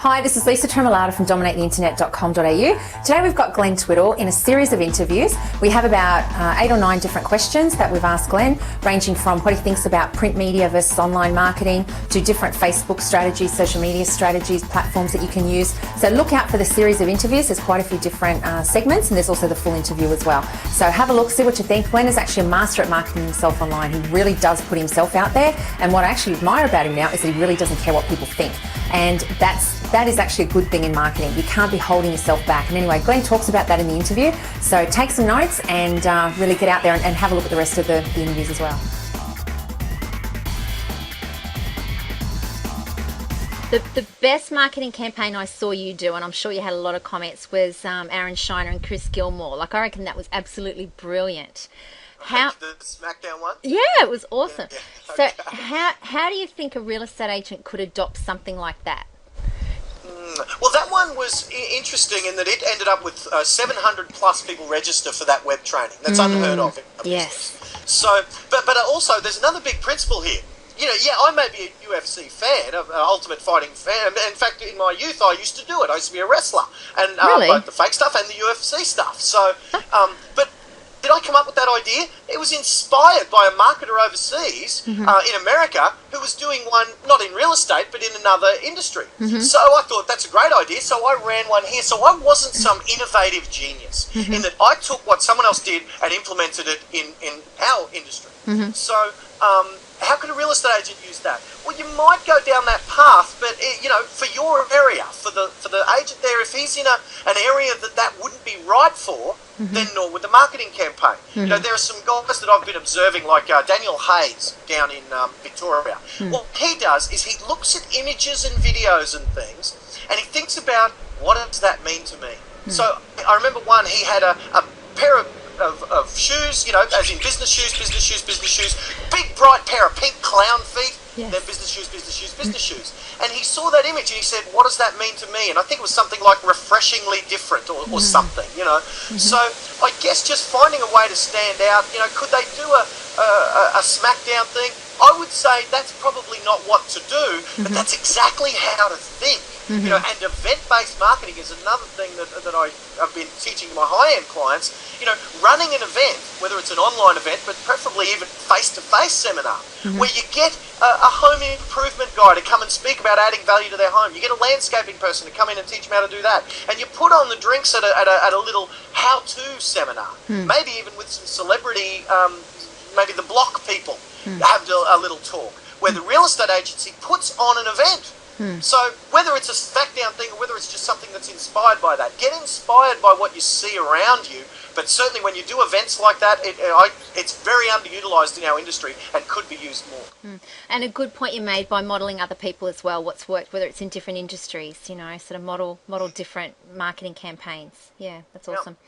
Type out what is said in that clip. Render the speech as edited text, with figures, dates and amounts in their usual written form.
Hi, this is Lisa Tremolata from dominatetheinternet.com.au. Today we've got Glenn Twiddle in a series of interviews. We have about 8 or 9 different questions that we've asked Glenn, ranging from what he thinks about print media versus online marketing to different Facebook strategies, social media strategies, platforms that you can use. So look out for the series of interviews. There's quite a few different segments, and there's also the full interview as well. So have a look, see what you think. Glenn is actually a master at marketing himself online. He really does put himself out there, and what I actually admire about him now is that he really doesn't care what people think. And that is actually a good thing in marketing. You can't be holding yourself back. And anyway, Glenn talks about that in the interview. So take some notes and really get out there and have a look at the rest of the interviews as well. The best marketing campaign I saw you do, and I'm sure you had a lot of comments, was Aaron Shiner and Chris Gilmore. Like, I reckon that was absolutely brilliant. The SmackDown one? Yeah, it was awesome. Yeah. So how do you think a real estate agent could adopt something like that? Well, that one was interesting in that it ended up with 700 plus people register for that web training. That's unheard of in a Yes. business. So, but also there's another big principle here. You know, yeah, I may be a UFC fan, an Ultimate Fighting fan. In fact, in my youth, I used to do it. I used to be a wrestler, and Really? both the fake stuff and the UFC stuff. So, but did I come up with that idea? It was inspired by a marketer overseas in America who was doing one, not in real estate, but in another industry. So I thought, that's a great idea, so I ran one here. So I wasn't some innovative genius in that I took what someone else did and implemented it in our industry. So how could a real estate agent use that? Well, you might go down that path, but you know, for your area, for the agent there, if he's in an area that wouldn't be right for, then nor would the marketing campaign. You know, there are some guys that I've been observing, like Daniel Hayes down in Victoria. What he does is he looks at images and videos and things, and he thinks about, what does that mean to me? So I remember one, he had a pair of shoes, you know, as in business shoes, big bright pair of pink clown feet, then business shoes. And he saw that image and he said, what does that mean to me? And I think it was something like refreshingly different or something, you know. So I guess just finding a way to stand out, you know, could they do a SmackDown thing? I would say that's probably not what to do, but that's exactly how to think. You know, and event-based marketing is another thing that I've been teaching my high-end clients. You know, running an event, whether it's an online event, but preferably even face-to-face seminar, where you get a home improvement guy to come and speak about adding value to their home. You get a landscaping person to come in and teach them how to do that. And you put on the drinks at a little how-to seminar, maybe even with some celebrity, maybe the block people have a little talk, where the real estate agency puts on an event. So whether it's a SmackDown thing or whether it's just something that's inspired by that, get inspired by what you see around you. But certainly when you do events like that, it's very underutilised in our industry and could be used more. And a good point you made by modelling other people as well, what's worked, whether it's in different industries, you know, sort of model different marketing campaigns. Yeah, that's awesome.